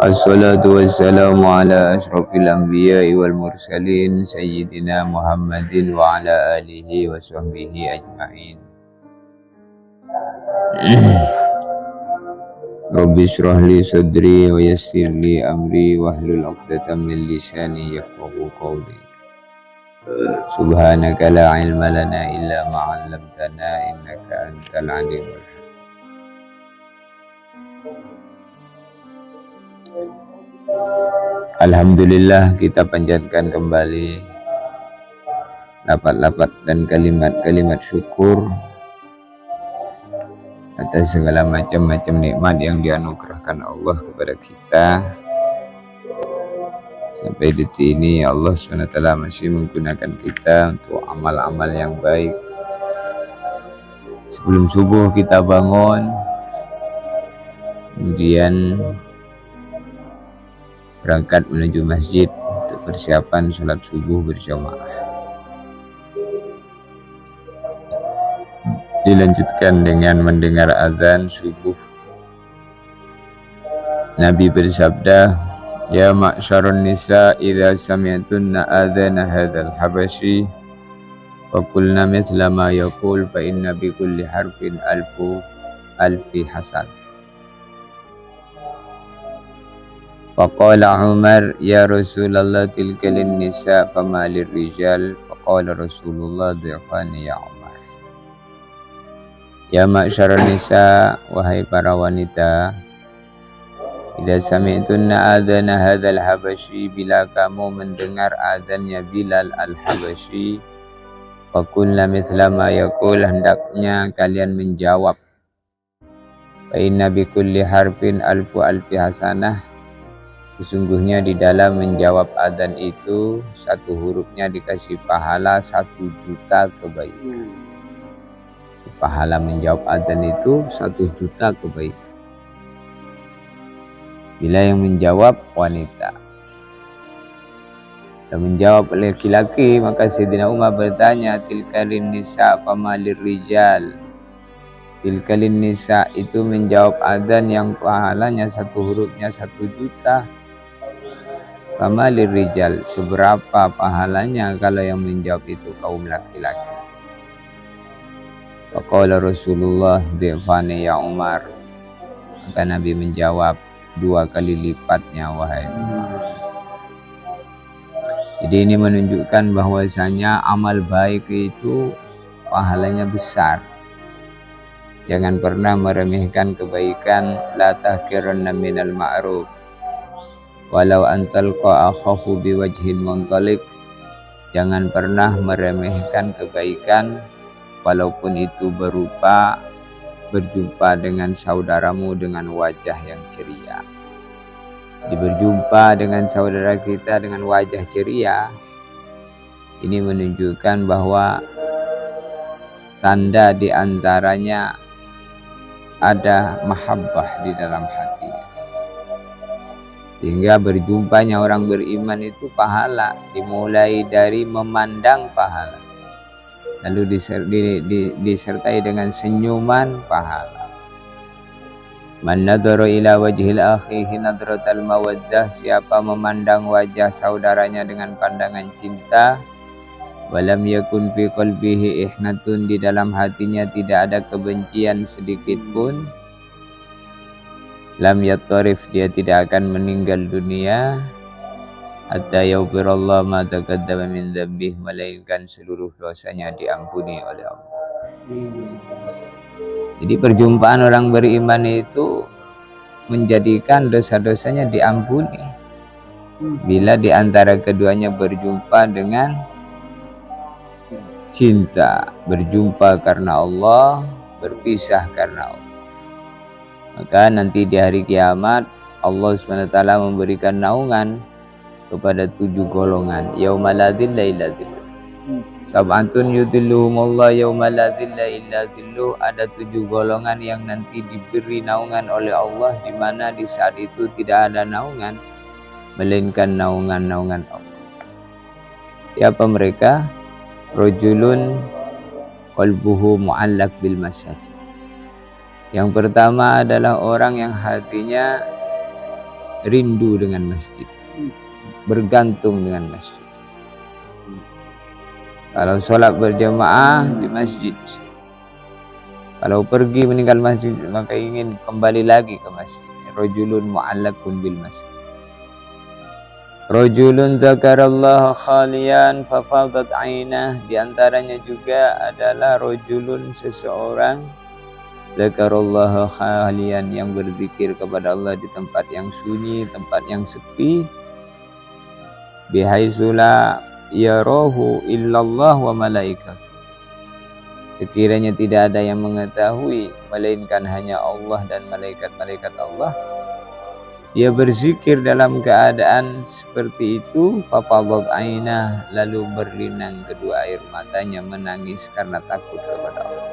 Assalatu wassalamu ala ashrafil anbiya'i wal mursalin Sayyidina Muhammadin wa ala alihi wa sahbihi ajma'in. Rabbi shrah li sadri wa yassir li amri wahlul 'uqdatam min lisani yafqahu qawli. Subhanaka la ilma lana illa ma 'allamtana innaka antal alimul hakim. Alhamdulillah, kita panjatkan kembali lapat-lapat dan kalimat-kalimat syukur atas segala macam-macam nikmat yang dianugerahkan Allah kepada kita. Sampai detik ini Allah SWT masih menggunakan kita untuk amal-amal yang baik. Sebelum subuh kita bangun, kemudian berangkat menuju masjid untuk persiapan sholat subuh berjamaah. Dilanjutkan dengan mendengar azan subuh. Nabi bersabda, "Ya ma'syarun nisa, idza sami'tunna adzana hadzal habasyi faqulna mithla ma yaqul fa inna bi kulli harfin alfi hasan." Faqala Umar, "Ya Rasulullah, tilka lin-nisa fama lir-rijal?" Faqala Rasulullah, "Dhi'fani ya Umar." Ya ma'syarun nisa, wahai para wanita, idza sami'tunna adzana hadzal habasyi, bila kamu mendengar azannya Bilal al-Habasyi, faqulna mithla ma yaqul, hendaknya kalian menjawab, fa inna bi kulli harfin alfi hasanah, sesungguhnya di dalam menjawab azan itu satu hurufnya dikasih pahala 1.000.000 kebaikan. Pahala menjawab azan itu 1.000.000 kebaikan. Bila yang menjawab wanita, dan menjawab laki-laki, maka Sayyidina Umar bertanya, tilka lin-nisa fama lir-rijal. Tilka lin-nisa itu menjawab azan yang pahalanya satu hurufnya 1.000.000. Fama lir-rijal, seberapa pahalanya kalau yang menjawab itu kaum laki-laki? Faqala Rasulullah, "Dhi'fani ya Umar." Maka Nabi menjawab, 2 kali lipatnya wahai Umar. Jadi ini menunjukkan bahwasanya amal baik itu pahalanya besar. Jangan pernah meremehkan kebaikan. La tahqiranna minal ma'ruf walau antalqa akhahu biwajhin muntaliq. Jangan pernah meremehkan kebaikan walaupun itu berupa berjumpa dengan saudaramu dengan wajah yang ceria. Berjumpa dengan saudara kita dengan wajah ceria, ini menunjukkan bahwa tanda diantaranya ada mahabbah di dalam hati. Sehingga berjumpanya orang beriman itu pahala, dimulai dari memandang pahala, lalu disertai dengan senyuman pahala. Man nadhara ila wajhil akhihi nadratal mawaddah, siapa memandang wajah saudaranya dengan pandangan cinta, walam yakun fi qalbihi ihnatun, di dalam hatinya tidak ada kebencian sedikit pun, lam yattarif, dia tidak akan meninggal dunia, hatta yaghfirallahu ma taqaddama min dzambih, melainkan seluruh dosanya diampuni oleh Allah. Jadi perjumpaan orang beriman itu menjadikan dosa-dosanya diampuni bila di antara keduanya berjumpa dengan cinta, berjumpa karena Allah, berpisah karena Allah. Maka nanti di hari kiamat Allah SWT memberikan naungan kepada 7 golongan. Yauma la dhilla illa dhilluh. Sab'atun yudhilluhumullah yauma la dhilla illa dhilluh. Ada 7 golongan yang nanti diberi naungan oleh Allah, di mana di saat itu tidak ada naungan melainkan naungan-naungan Allah. Siapa mereka? Rajulun qalbuhu mu'allaq bil masajid. Yang pertama adalah orang yang hatinya rindu dengan masjid, bergantung dengan masjid. Kalau sholat berjamaah di masjid, kalau pergi meninggal masjid maka ingin kembali lagi ke masjid. Rajulun mu'allakun bil masjid. Rajulun dzakarallaha khalian fafadat ainah. Di antaranya juga adalah rajulun, seseorang, dzakarallaha khalian, yang berzikir kepada Allah di tempat yang sunyi, tempat yang sepi, bihaitsu la yarahu illallah wa malaikat. Sekiranya tidak ada yang mengetahui melainkan hanya Allah dan malaikat-malaikat Allah. Dia berzikir dalam keadaan seperti itu, fafadat ainah, lalu berlinang kedua air matanya, menangis karena takut kepada Allah.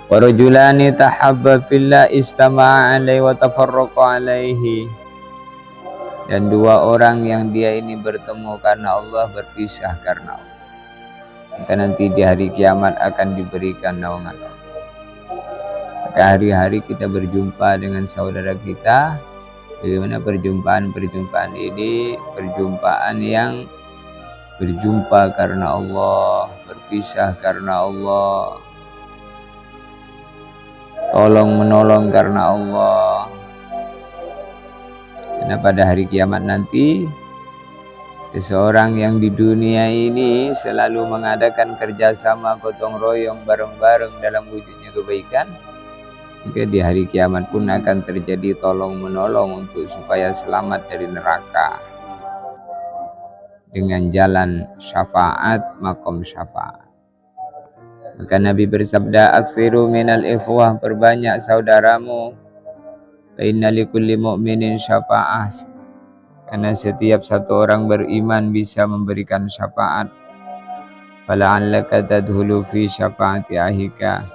Wa rajulani tahabba fillah istama'a alaihi wa tafarraqa alaihi. Dan dua orang yang dia ini bertemu karena Allah, berpisah karena Allah. Maka nanti di hari kiamat akan diberikan naungan Allah. Maka hari-hari kita berjumpa dengan saudara kita. Bagaimana perjumpaan ini? Perjumpaan yang berjumpa karena Allah, berpisah karena Allah, tolong menolong karena Allah. Karena pada hari kiamat nanti, seseorang yang di dunia ini selalu mengadakan kerjasama gotong royong bareng-bareng dalam wujudnya kebaikan, maka di hari kiamat pun akan terjadi tolong menolong untuk supaya selamat dari neraka dengan jalan syafaat, makom syafaat. Maka Nabi bersabda, aksiru minal ikhwah, perbanyak saudaramu. Fa inna likulli mu'minin syafa'ah, karena setiap satu orang beriman bisa memberikan syafaat. Fala'allaka tadkhulu fi syafa'ati ahika,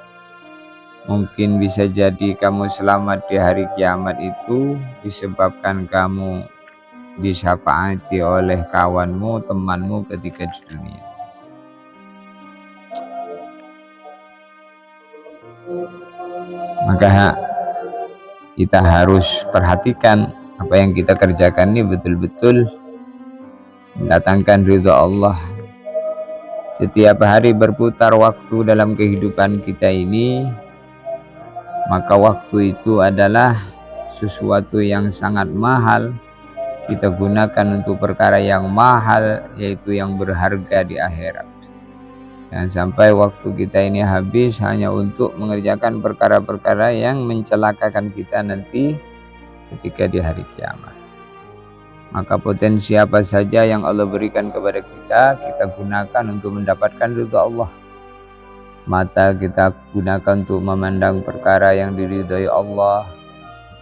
mungkin bisa jadi kamu selamat di hari kiamat itu disebabkan kamu disyafaati oleh kawanmu, temanmu ketika di dunia. Maka kita harus perhatikan apa yang kita kerjakan ini betul-betul mendatangkan ridha Allah. Setiap hari berputar waktu dalam kehidupan kita ini, maka waktu itu adalah sesuatu yang sangat mahal. Kita gunakan untuk perkara yang mahal, yaitu yang berharga di akhirat. Jangan sampai waktu kita ini habis hanya untuk mengerjakan perkara-perkara yang mencelakakan kita nanti ketika di hari kiamat. Maka potensi apa saja yang Allah berikan kepada kita, kita gunakan untuk mendapatkan ridha Allah. Mata kita gunakan untuk memandang perkara yang diridhai Allah.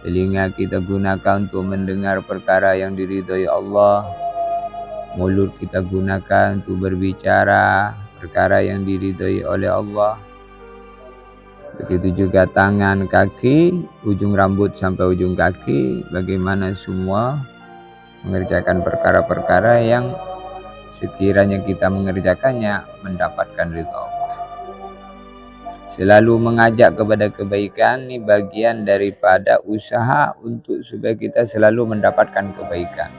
Telinga kita gunakan untuk mendengar perkara yang diridhai Allah. Mulut kita gunakan untuk berbicara perkara yang diridhai oleh Allah. Begitu juga tangan, kaki, ujung rambut sampai ujung kaki, bagaimana semua mengerjakan perkara-perkara yang sekiranya kita mengerjakannya mendapatkan ridha Allah. Selalu mengajak kepada kebaikan ini bagian daripada usaha untuk supaya kita selalu mendapatkan kebaikan.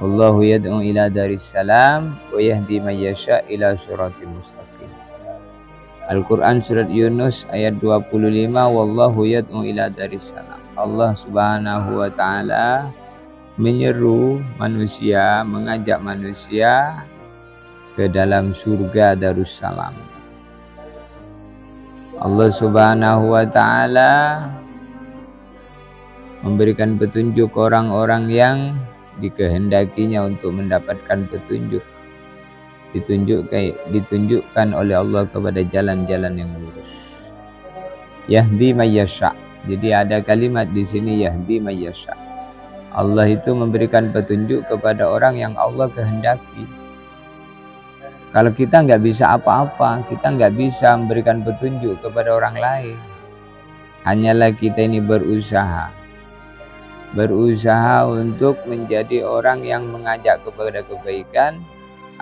Wallahu yad'u ila daris salam wa yahdi man yasha ila siratal mustaqim. Al-Quran surat Yunus ayat 25, wallahu yad'u ila daris salam. Allah subhanahu wa ta'ala menyeru manusia, mengajak manusia ke dalam surga Darussalam. Allah subhanahu wa ta'ala memberikan petunjuk orang-orang yang dikehendakinya untuk mendapatkan petunjuk, ditunjukkan oleh Allah kepada jalan-jalan yang lurus. Yahdi mayyasha. Jadi ada kalimat di sini yahdi mayyasha. Allah itu memberikan petunjuk kepada orang yang Allah kehendaki. Kalau kita nggak bisa apa-apa, kita nggak bisa memberikan petunjuk kepada orang lain. Hanyalah kita ini berusaha untuk menjadi orang yang mengajak kepada kebaikan.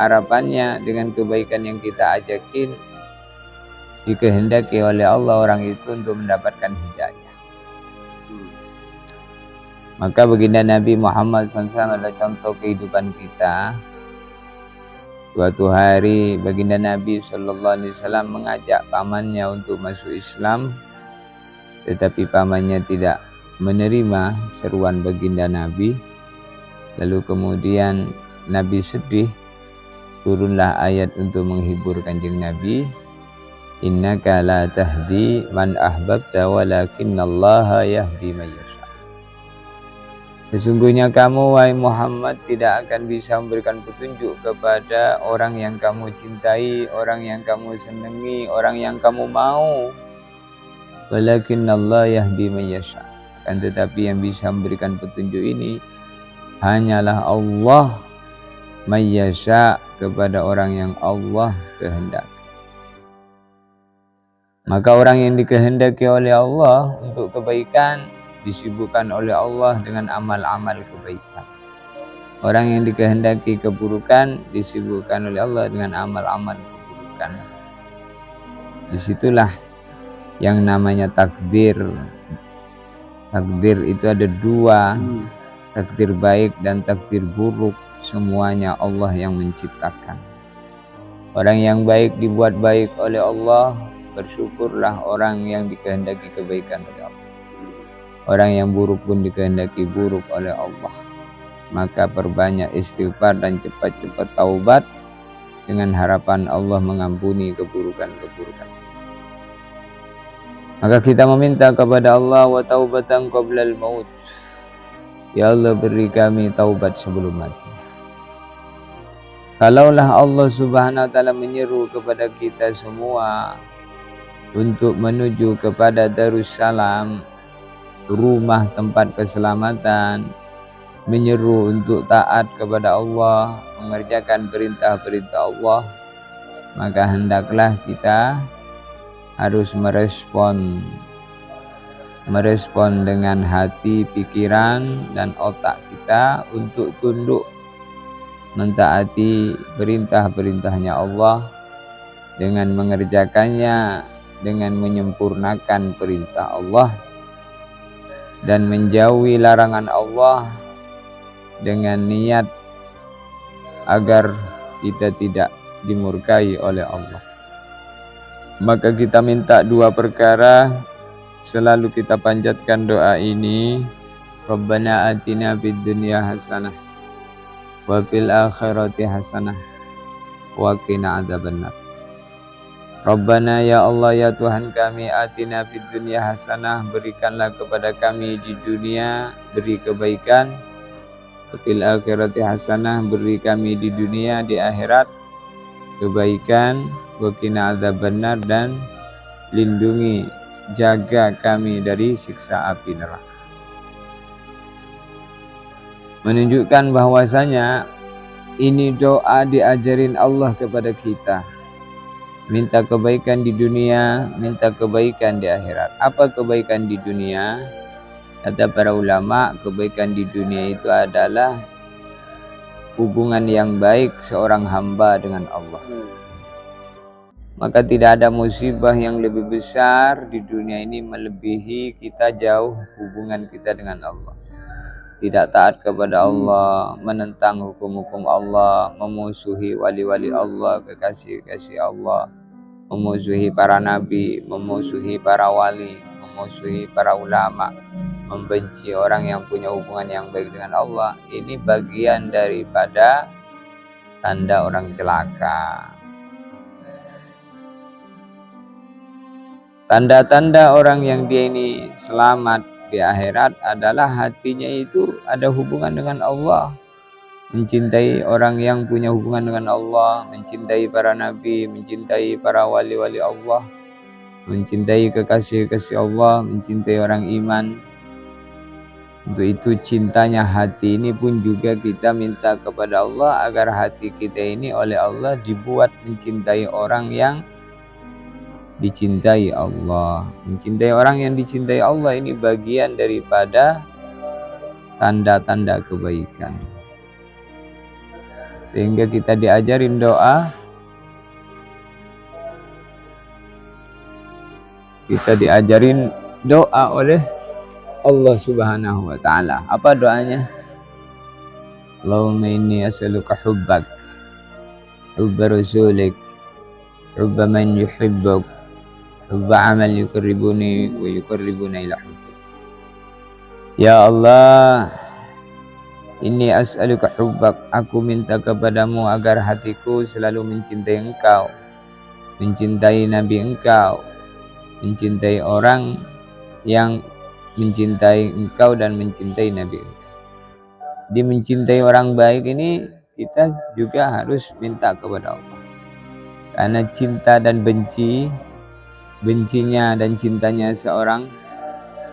Harapannya dengan kebaikan yang kita ajakin dikehendaki oleh Allah orang itu untuk mendapatkan hidayah. Maka baginda Nabi Muhammad SAW adalah contoh kehidupan kita. Suatu hari baginda Nabi SAW mengajak pamannya untuk masuk Islam, tetapi pamannya tidak menerima seruan baginda Nabi. Lalu kemudian Nabi sedih, turunlah ayat untuk menghibur kanjeng Nabi. Innaka la tahdi man ahbabta walakinallaha yahdi man yasha. Sesungguhnya kamu, wahai Muhammad, tidak akan bisa memberikan petunjuk kepada orang yang kamu cintai, orang yang kamu senangi, orang yang kamu mau. Walakinnallaha yahdi man yasha. Kan tetapi yang bisa memberikan petunjuk ini hanyalah Allah, man yasha, kepada orang yang Allah kehendaki. Maka orang yang dikehendaki oleh Allah untuk kebaikan disibukkan oleh Allah dengan amal-amal kebaikan. Orang yang dikehendaki keburukan disibukkan oleh Allah dengan amal-amal keburukan. Disitulah yang namanya takdir. Takdir itu ada dua, takdir baik dan takdir buruk. Semuanya Allah yang menciptakan. Orang yang baik dibuat baik oleh Allah, bersyukurlah orang yang dikehendaki kebaikan oleh Allah. Orang yang buruk pun dikehendaki buruk oleh Allah. Maka perbanyak istighfar dan cepat-cepat taubat dengan harapan Allah mengampuni keburukan-keburukan. Maka kita meminta kepada Allah wa taubatan qablal maut. Ya Allah, beri kami taubat sebelum mati. Kalaulah Allah Subhanahu wa taala menyeru kepada kita semua untuk menuju kepada Darussalam, rumah tempat keselamatan, menyeru untuk taat kepada Allah, mengerjakan perintah-perintah Allah, maka hendaklah kita harus merespon dengan hati, pikiran, dan otak kita untuk tunduk mentaati perintah-perintahnya Allah dengan mengerjakannya, dengan menyempurnakan perintah Allah, dan menjauhi larangan Allah dengan niat agar kita tidak dimurkai oleh Allah. Maka kita minta dua perkara, selalu kita panjatkan doa ini. Rabbana atina fid dunya hasanah wa fil akhirati hasanah wa qina adzabannar. Rabbana, ya Allah, ya Tuhan kami, atina fid dunya hasanah, berikanlah kepada kami di dunia, beri kebaikan. Fil akhirati hasanah, beri kami di dunia, di akhirat kebaikan. Wa qina adzabannar, dan lindungi, jaga kami dari siksa api neraka. Menunjukkan bahwasanya ini doa diajarin Allah kepada kita. Minta kebaikan di dunia, minta kebaikan di akhirat. Apa kebaikan di dunia? Kata para ulama, kebaikan di dunia itu adalah hubungan yang baik seorang hamba dengan Allah. Maka tidak ada musibah yang lebih besar di dunia ini melebihi kita jauh hubungan kita dengan Allah. Tidak taat kepada Allah, menentang hukum-hukum Allah, memusuhi wali-wali Allah, kekasih-kekasih Allah, memusuhi para nabi, memusuhi para wali, memusuhi para ulama, membenci orang yang punya hubungan yang baik dengan Allah. Ini bagian daripada tanda orang celaka. Tanda-tanda orang yang dia ini selamat di akhirat adalah hatinya itu ada hubungan dengan Allah, mencintai orang yang punya hubungan dengan Allah, mencintai para nabi, mencintai para wali-wali Allah, mencintai kekasih-kekasih Allah, mencintai orang iman. Untuk itu cintanya hati ini pun juga kita minta kepada Allah agar hati kita ini oleh Allah dibuat mencintai orang yang dicintai Allah. Mencintai orang yang dicintai Allah ini bagian daripada tanda-tanda kebaikan. Sehingga kita diajarin doa. Kita diajarin doa oleh Allah Subhanahu wa taala. Apa doanya? Allahumma inni as'aluka hubbak, hubba rasulik, hubba man yuhibbuk, hubba amal yuqarribuni wa yuqarribuna ila hubbik. Ya Allah, inni as'aluka hubbak, aku minta kepadamu agar hatiku selalu mencintai Engkau, mencintai Nabi Engkau, mencintai orang yang mencintai Engkau dan mencintai Nabi Engkau. Di mencintai orang baik ini kita juga harus minta kepada Allah. Karena cinta dan bencinya dan cintanya seorang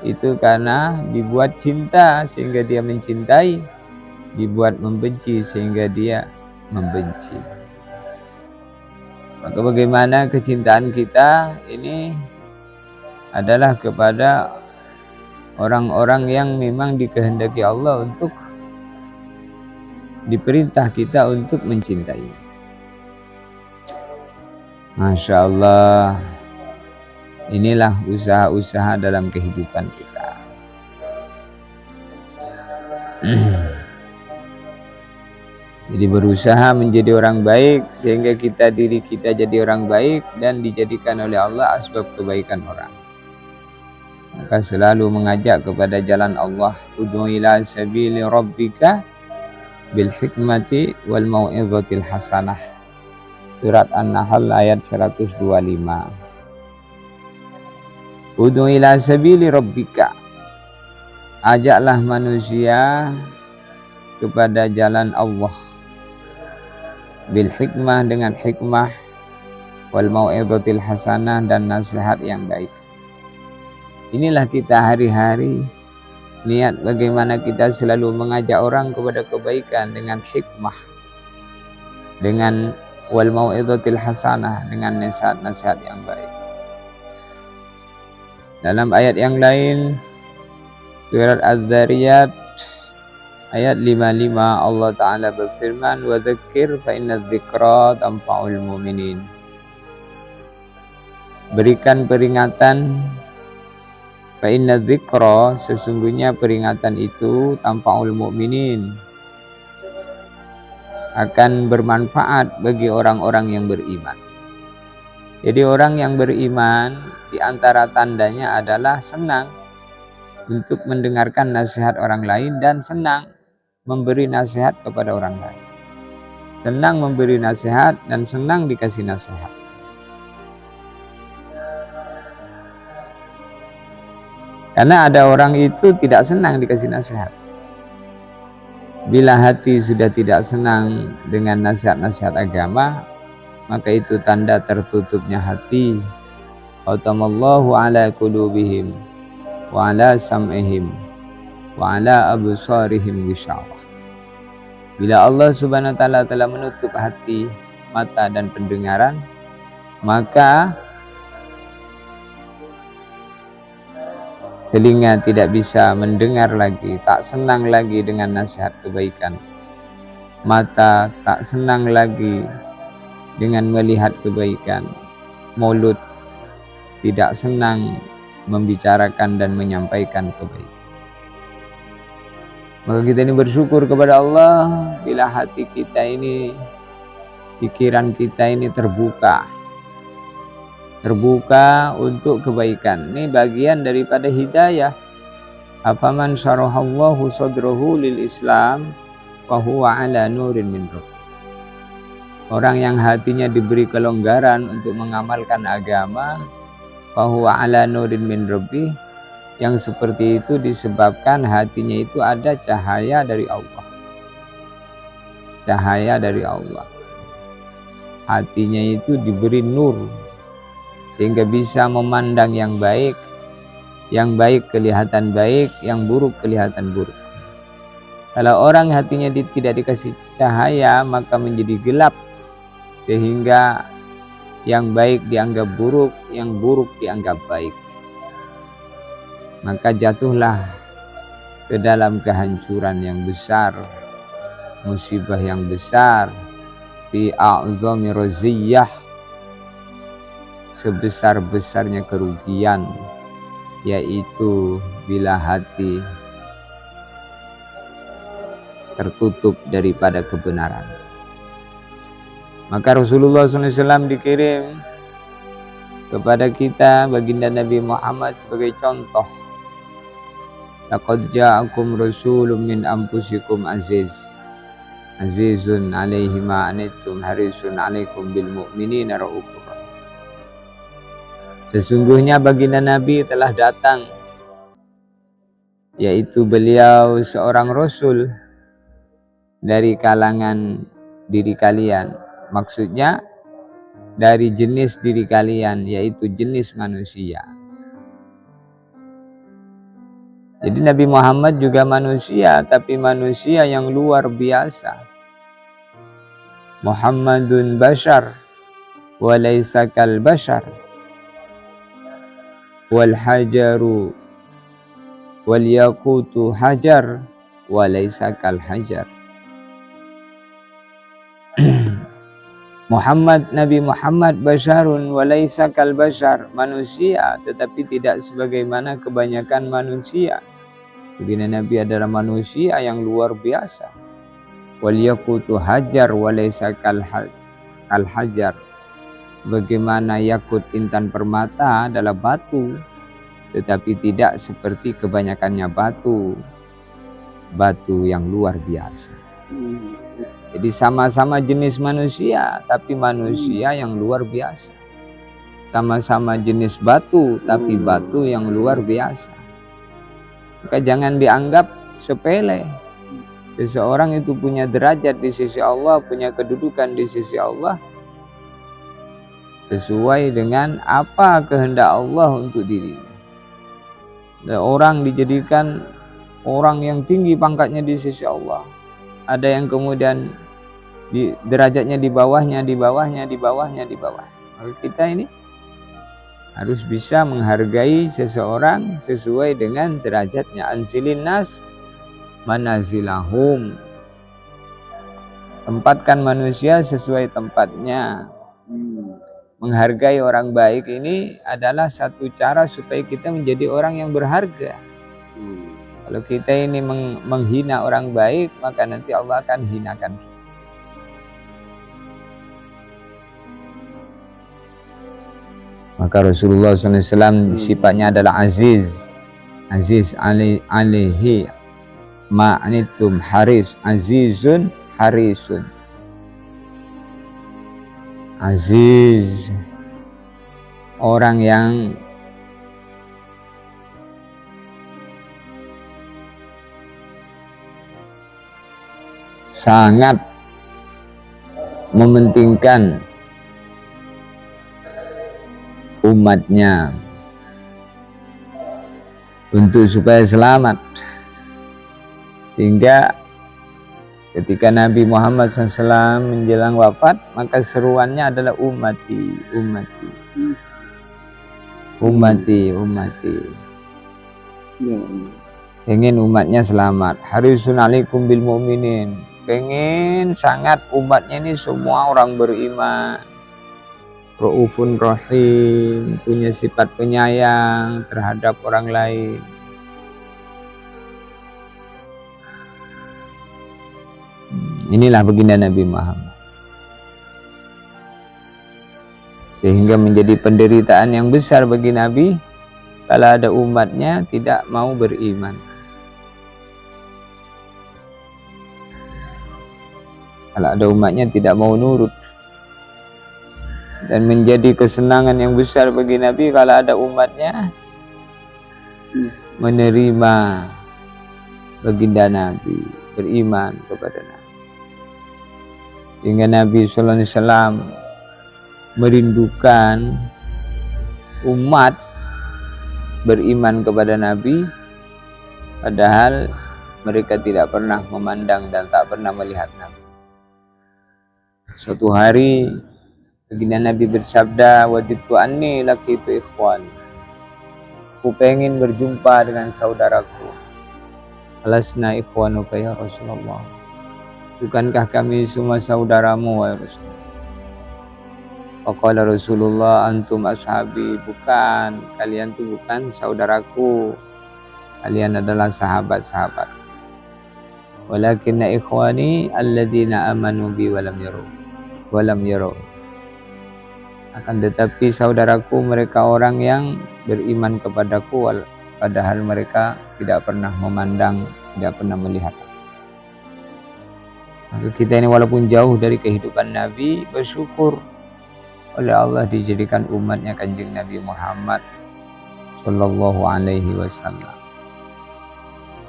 itu karena dibuat cinta sehingga dia mencintai, dibuat membenci sehingga dia membenci. Maka bagaimana kecintaan kita ini adalah kepada orang-orang yang memang dikehendaki Allah untuk diperintah kita untuk mencintai. Masya Allah, inilah usaha-usaha dalam kehidupan kita. Jadi berusaha menjadi orang baik sehingga diri kita jadi orang baik dan dijadikan oleh Allah asbab kebaikan orang. Maka selalu mengajak kepada jalan Allah. Ud'u ila sabili rabbika bil hikmati wal mau'izatil hasanah. Surat An-Nahl ayat 125. Ud'u ila sabili rabbika. Ajaklah manusia kepada jalan Allah. Bil hikmah, dengan hikmah, wal mau'izatil hasanah, dan nasihat yang baik. Inilah kita hari-hari niat bagaimana kita selalu mengajak orang kepada kebaikan dengan hikmah, dengan wal mau'izatil hasanah, dengan nasihat-nasihat yang baik. Dalam ayat yang lain, surat Az-Zariyat ayat 55, Allah Ta'ala berfirman, wa dzakir fa inna dzikra tanfa'ul mu'minin. Berikan peringatan, fa inna dzikra, sesungguhnya peringatan itu tanfa'ul mu'minin, akan bermanfaat bagi orang-orang yang beriman. Jadi orang yang beriman di antara tandanya adalah senang untuk mendengarkan nasihat orang lain dan senang memberi nasihat kepada orang lain. Senang memberi nasihat dan senang dikasih nasihat. Karena ada orang itu tidak senang dikasih nasihat. Bila hati sudah tidak senang dengan nasihat-nasihat agama, maka itu tanda tertutupnya hati. Khatamallahu ala qulubihim wa ala sam'ihim wa ala absarihim ghishawah. Bila Allah Subhanahu wa taala telah menutup hati, mata dan pendengaran, maka telinga tidak bisa mendengar lagi, tak senang lagi dengan nasihat kebaikan. Mata tak senang lagi dengan melihat kebaikan. Mulut tidak senang membicarakan dan menyampaikan kebaikan. Maka kita ini bersyukur kepada Allah bila hati kita ini, pikiran kita ini terbuka untuk kebaikan. Ini bagian daripada hidayah. Afaman syarahallahu sadrahu lil Islam fa huwa ala nurin min rabbih. Orang yang hatinya diberi kelonggaran untuk mengamalkan agama, fa huwa ala nurin min rabbih, yang seperti itu disebabkan hatinya itu ada cahaya dari Allah. Cahaya dari Allah. Hatinya itu diberi nur sehingga bisa memandang yang baik kelihatan baik, yang buruk kelihatan buruk. Kalau orang hatinya tidak dikasih cahaya, maka menjadi gelap sehingga yang baik dianggap buruk, yang buruk dianggap baik. Maka jatuhlah ke dalam kehancuran yang besar, musibah yang besar, fi a'zami raziyah, sebesar-besarnya kerugian, yaitu bila hati tertutup daripada kebenaran. Maka Rasulullah SAW dikirim kepada kita, baginda Nabi Muhammad, sebagai contoh. Laqad ja'akum rasulun min anfusikum azizun alaihi ma anittum harisun alaikum bil mu'minina raufur rahim. Sesungguhnya baginda Nabi telah datang, yaitu beliau seorang rasul dari kalangan diri kalian. Maksudnya dari jenis diri kalian, yaitu jenis manusia. Jadi Nabi Muhammad juga manusia, tapi manusia yang luar biasa. Muhammadun bashar wa laysa kal bashar wal hajaru wal yaqutu hajar wa laysa kal hajar. Nabi Muhammad basyarun wa laisa kal basyar, manusia tetapi tidak sebagaimana kebanyakan manusia. Baginda Nabi adalah manusia yang luar biasa. Wal yaqutu hajar wa laisa kal hajar. Bagaimana yakut intan permata adalah batu, tetapi tidak seperti kebanyakannya batu yang luar biasa. Jadi sama-sama jenis manusia, tapi manusia yang luar biasa. Sama-sama jenis batu, tapi batu yang luar biasa. Maka jangan dianggap sepele. Seseorang itu punya derajat di sisi Allah, punya kedudukan di sisi Allah, sesuai dengan apa kehendak Allah untuk dirinya. Dan orang dijadikan orang yang tinggi pangkatnya di sisi Allah. Ada yang kemudian derajatnya di bawahnya. Maka kita ini harus bisa menghargai seseorang sesuai dengan derajatnya. Anzilin nas manazilahum. Tempatkan manusia sesuai tempatnya. Menghargai orang baik ini adalah satu cara supaya kita menjadi orang yang berharga. Kalau kita ini menghina orang baik, maka nanti Allah akan hinakan kita. Maka Rasulullah SAW sifatnya adalah aziz. Aziz alaihi ma'anitum haris. Azizun harisun. Aziz, orang yang sangat mementingkan umatnya untuk supaya selamat, sehingga ketika Nabi Muhammad SAW menjelang wafat, maka seruannya adalah ummati, ummati, ummati, ummati. Pengen umatnya selamat. Harisun alaikum bil mu'minin. Pengen sangat umatnya ini semua orang beriman. Raufun rahim, punya sifat penyayang terhadap orang lain. Inilah baginda Nabi Muhammad. Sehingga menjadi penderitaan yang besar bagi Nabi kalau ada umatnya tidak mau beriman. Kalau ada umatnya tidak mau nurut. Dan menjadi kesenangan yang besar bagi Nabi kalau ada umatnya menerima baginda Nabi, beriman kepada Nabi. Sehingga Nabi SAW merindukan umat beriman kepada Nabi, padahal mereka tidak pernah memandang dan tak pernah melihat Nabi. Suatu hari baginda Nabi bersabda, wajidtu anni laqitu ikhwan. Aku pengen berjumpa dengan saudaraku. Alasna ikhwanuka ya Rasulullah. Bukankah kami semua saudaramu wahai Rasulullah? Faqala Rasulullah antum ashabi. Bukan, kalian tuh bukan saudaraku. Kalian adalah sahabat-sahabat. Walakinna ikhwani alladzina amanu bi walam yaru. Akan tetapi saudaraku mereka orang yang beriman kepadaku padahal mereka tidak pernah memandang, tidak pernah melihat. Maka kita ini walaupun jauh dari kehidupan Nabi, bersyukur oleh Allah dijadikan umatnya Kanjeng Nabi Muhammad Sallallahu Alaihi Wasallam.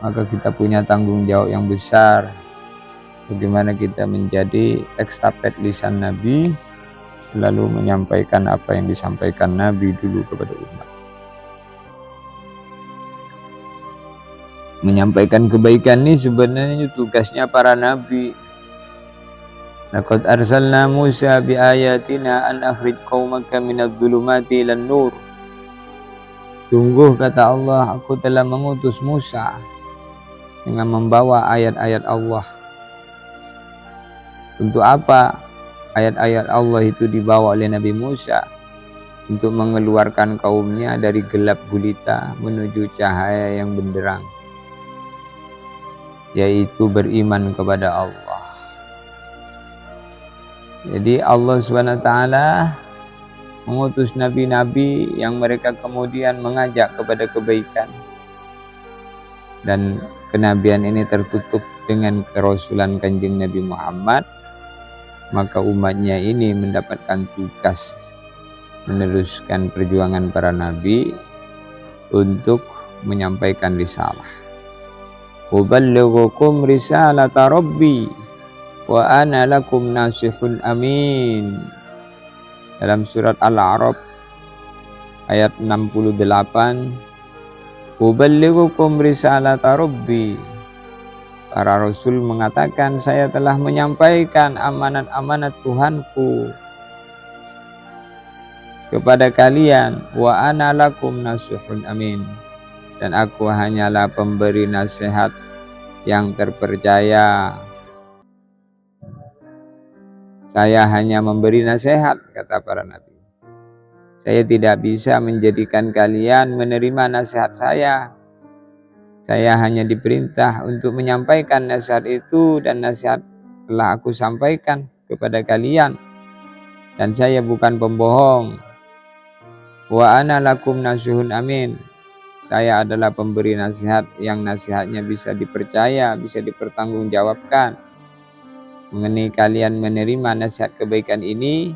Maka kita punya tanggung jawab yang besar bagaimana kita menjadi ekstafet lisan Nabi, selalu menyampaikan apa yang disampaikan Nabi dulu kepada umat. Menyampaikan kebaikan ini sebenarnya tugasnya para nabi. Laqad arsalna Musa bi ayatina an akhrij qaumaka minadh-dhulumati ilan nur. Sungguh kata Allah, aku telah mengutus Musa dengan membawa ayat-ayat Allah. Untuk apa ayat-ayat Allah itu dibawa oleh Nabi Musa? Untuk mengeluarkan kaumnya dari gelap gulita menuju cahaya yang benderang, yaitu beriman kepada Allah. Jadi Allah SWT mengutus nabi-nabi yang mereka kemudian mengajak kepada kebaikan. Dan kenabian ini tertutup dengan kerasulan Kanjeng Nabi Muhammad. Maka umatnya ini mendapatkan tugas meneruskan perjuangan para nabi untuk menyampaikan risalah. Uballighukum risalata rabbi wa ana lakum nasihun amin. Dalam surat Al-A'raf ayat 68, Uballighukum risalata rabbi. Para rasul mengatakan, saya telah menyampaikan amanat-amanat Tuhanku kepada kalian, wa ana lakum nasihun amin. Dan aku hanyalah pemberi nasihat yang terpercaya. Saya hanya memberi nasihat, kata para nabi. Saya tidak bisa menjadikan kalian menerima nasihat saya. Saya hanya diperintah untuk menyampaikan nasihat itu, dan nasihat telah aku sampaikan kepada kalian. Dan saya bukan pembohong. Wa ana lakum nasihun amin. Saya adalah pemberi nasihat yang nasihatnya bisa dipercaya, bisa dipertanggungjawabkan. Mengenai kalian menerima nasihat kebaikan ini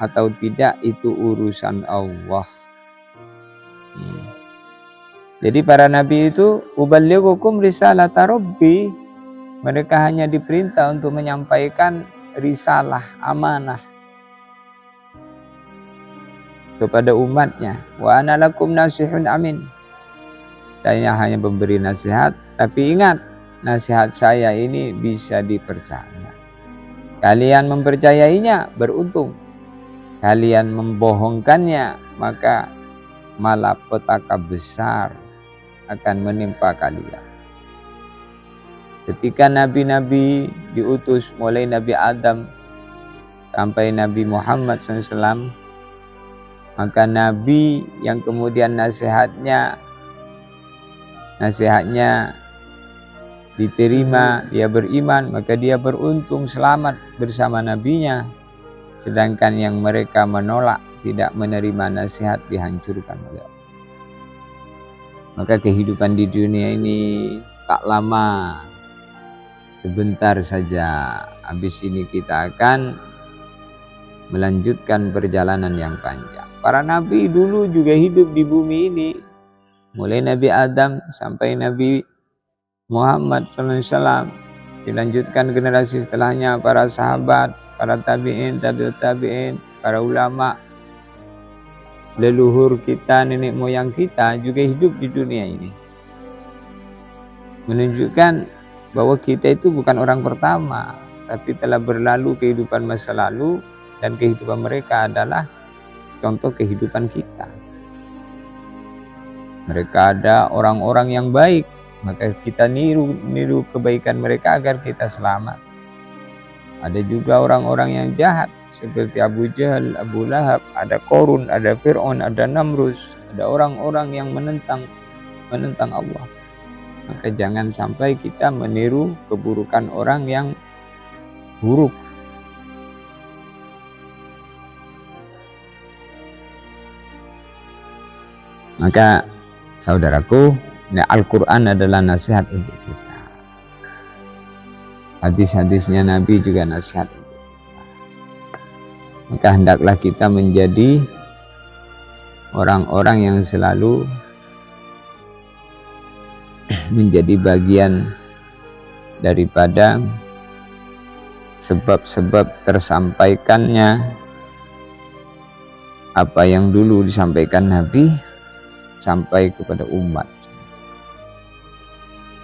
atau tidak, itu urusan Allah. Jadi para nabi itu uballighukum risalata rabbi. Mereka hanya diperintah untuk menyampaikan risalah, amanah kepada umatnya. Wa ana lakum nasihun amin. Saya hanya memberi nasihat, tapi ingat, nasihat saya ini bisa dipercaya. Kalian mempercayainya, beruntung. Kalian membohongkannya, maka malapetaka besar akan menimpa kalian. Ketika nabi-nabi diutus mulai Nabi Adam sampai Nabi Muhammad SAW, maka nabi yang kemudian nasihatnya diterima, dia beriman, maka dia beruntung selamat bersama nabinya. Sedangkan yang mereka menolak, tidak menerima nasihat, dihancurkan oleh Allah. Maka kehidupan di dunia ini tak lama, sebentar saja. Habis ini kita akan melanjutkan perjalanan yang panjang. Para nabi dulu juga hidup di bumi ini, mulai Nabi Adam sampai Nabi Muhammad SAW. Dilanjutkan generasi setelahnya, para sahabat, para tabi'in, tabi'ut tabi'in, para ulama. Leluhur kita, nenek moyang kita juga hidup di dunia ini. Menunjukkan bahwa kita itu bukan orang pertama, tapi telah berlalu kehidupan masa lalu, dan kehidupan mereka adalah contoh kehidupan kita. Mereka ada orang-orang yang baik, maka kita niru kebaikan mereka agar kita selamat. Ada juga orang-orang yang jahat seperti Abu Jahal, Abu Lahab, ada Korun, ada Fir'aun, ada Namrus, ada orang-orang yang menentang Allah. Maka jangan sampai kita meniru keburukan orang yang buruk. Maka saudaraku, Al-Quran adalah nasihat untuk kita. Hadis-hadisnya Nabi juga nasihat untuk kita. Maka hendaklah kita menjadi orang-orang yang selalu menjadi bagian daripada sebab-sebab tersampaikannya apa yang dulu disampaikan Nabi sampai kepada umat.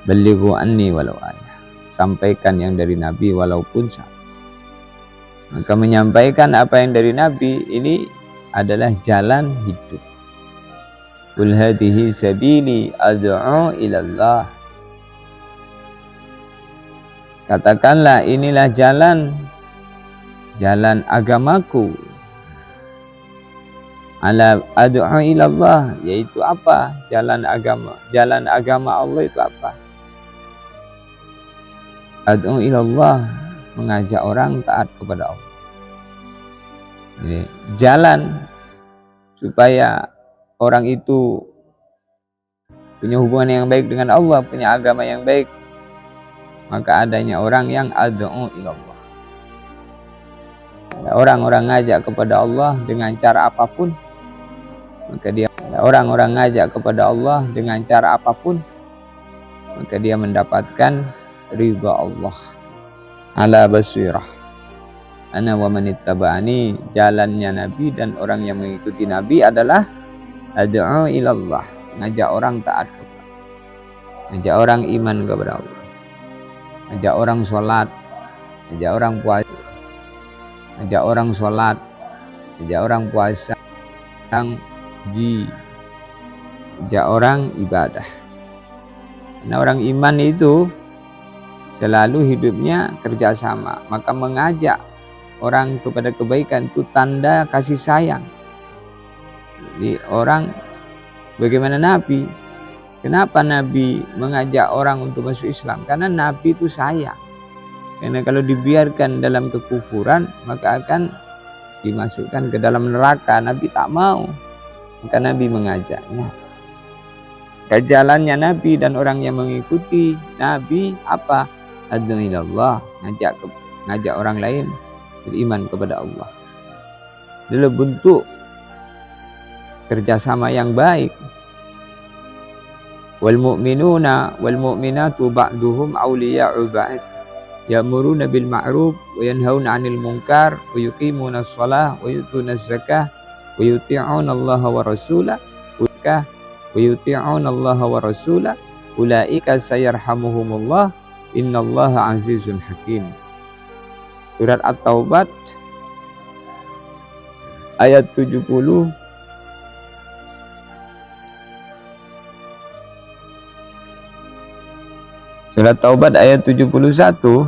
Balighu anni walau ayah. Sampaikan yang dari Nabi walaupun satu. Maka menyampaikan apa yang dari Nabi ini adalah jalan hidup. Qul hadhihi sabili ad'u ilallah. Katakanlah inilah jalan agamaku. Ala ad'u ilallah, yaitu apa? Jalan agama Allah itu apa? Ad'u ilallah, mengajak orang taat kepada Allah. Jadi, jalan supaya orang itu punya hubungan yang baik dengan Allah, punya agama yang baik, maka adanya orang yang ad'u ilallah. Orang-orang ngajak kepada Allah dengan cara apapun, maka dia orang-orang ngajak kepada Allah dengan cara apapun, maka dia mendapatkan ridha Allah. Ala basirah ana wa man ittaba'ani, jalannya Nabi dan orang yang mengikuti Nabi adalah ad'u ilallah, ngajak orang taat kepada Allah, ngajak orang iman kepada Allah, ngajak orang sholat, ngajak orang puasa, ngajak orang sholat, ngajak orang puasa, ngajak orang ibadah. Karena orang iman itu selalu hidupnya kerjasama, maka mengajak orang kepada kebaikan itu tanda kasih sayang. Jadi orang bagaimana Nabi? Kenapa Nabi mengajak orang untuk masuk Islam? Karena Nabi itu sayang. Karena kalau dibiarkan dalam kekufuran, maka akan dimasukkan ke dalam neraka. Nabi tak mau. Maka Nabi mengajaknya. Jalannya Nabi dan orang yang mengikuti Nabi apa? Ad'u ilallah, ngajak orang lain beriman kepada Allah. Adalah bentuk kerjasama yang baik. Wal mu'minuna wal mu'minatu ba'duhum awliya'u ba'd, ya'muruna bil ma'ruf wa yanhauna 'anil munkar wa yuqimuna shalah wa yutuna zakah wa yuti'una Allah wa rasulah wa yuti'una Allah wa rasulah ulaika sayarhamuhumullah innallaha azizun hakim. Surat At-Taubah ayat 70. Surat Taubat ayat 71.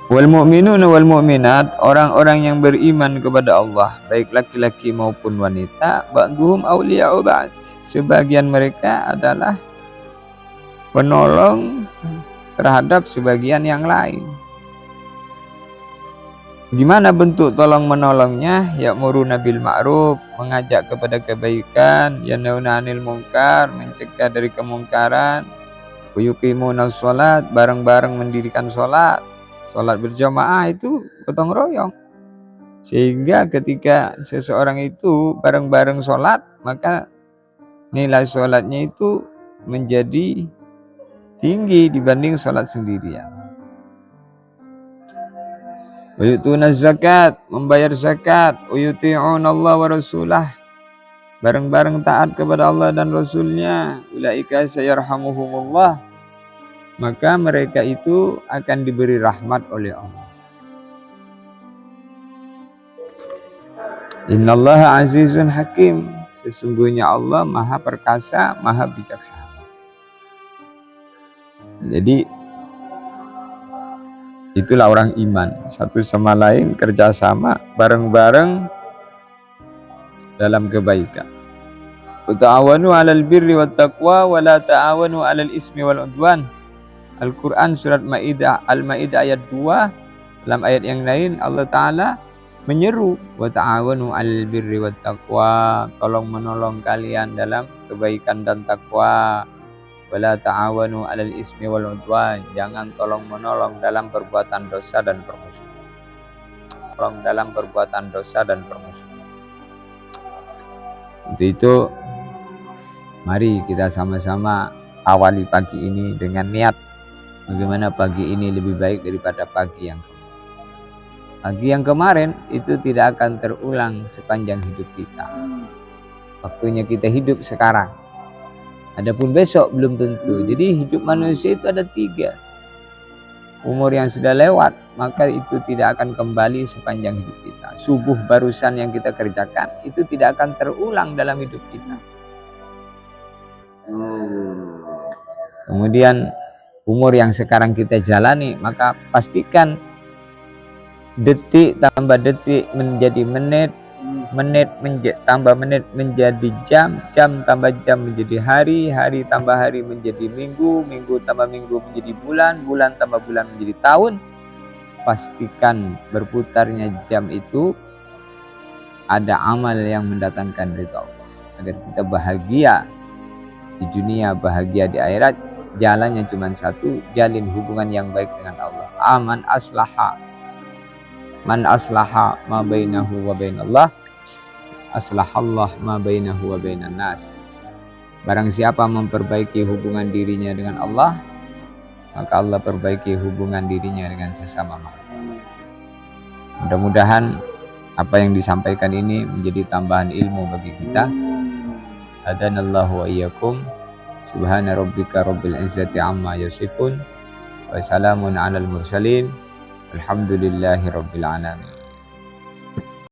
Wal mu'minuna wal mu'minat, orang-orang yang beriman kepada Allah, baik laki-laki maupun wanita, ba'duhum awliya'u ba'd, sebagian mereka adalah penolong terhadap sebagian yang lain. Gimana bentuk tolong menolongnya? Ya'muruna bil ma'ruf, mengajak kepada kebaikan, yanhauna 'anil munkar, mencegah dari kemungkaran, wa yuqimuna shalat, bareng-bareng mendirikan salat. Salat berjamaah itu gotong royong. Sehingga ketika seseorang itu bareng-bareng salat, maka nilai salatnya itu menjadi tinggi dibanding salat sendirian. Wa yutuna zakat, membayar zakat, wa yuti'una Allah wa rasulah, bareng-bareng taat kepada Allah dan Rasulnya, ulaika sayarhamuhumullah, maka mereka itu akan diberi rahmat oleh Allah. Innallaha azizun hakim, sesungguhnya Allah maha perkasa, maha bijaksana. Jadi itulah orang iman, satu sama lain kerjasama bareng-bareng dalam kebaikan. Wa ta'awanu 'alal birri wat taqwa wa la ta'awanu 'alal ismi wal 'udwan. Al-Quran surat Al-Ma'idah ayat 2. Dalam ayat yang lain Allah Ta'ala menyeru wa ta'awanu 'alal birri wat taqwa, tolong menolong kalian dalam kebaikan dan takwa. Wala ta'awanu 'alal ismi wal 'udwan, jangan tolong menolong dalam perbuatan dosa dan permusuhan. Tolong dalam perbuatan dosa dan permusuhan. Untuk itu mari kita sama-sama awali pagi ini dengan niat bagaimana pagi ini lebih baik daripada pagi yang kemarin. Pagi yang kemarin itu tidak akan terulang sepanjang hidup kita. Waktunya kita hidup sekarang. Adapun besok belum tentu. Jadi hidup manusia itu ada 3. Umur yang sudah lewat, maka itu tidak akan kembali sepanjang hidup kita. Subuh barusan yang kita kerjakan itu tidak akan terulang dalam hidup kita. Kemudian umur yang sekarang kita jalani, maka pastikan detik tambah detik menjadi menit, menit tambah menit menjadi jam, jam tambah jam menjadi hari, hari tambah hari menjadi minggu, minggu tambah minggu menjadi bulan, bulan tambah bulan menjadi tahun. Pastikan berputarnya jam itu ada amal yang mendatangkan ridha Allah, agar kita bahagia di dunia, bahagia di akhirat. Jalannya cuma satu, jalin hubungan yang baik dengan Allah. Aman aslaha, man aslaha ma bainahu wa bainallah, aslahallah ma bainahu wa bainan nas. Barang siapa memperbaiki hubungan dirinya dengan Allah, maka Allah perbaiki hubungan dirinya dengan sesama makhluk. Mudah-mudahan apa yang disampaikan ini menjadi tambahan ilmu bagi kita. Hadanallahu wa iyyakum. Subhana rabbika rabbil izzati amma yasifun. Wa salamun alal mursalin. Alhamdulillahi rabbil alamin.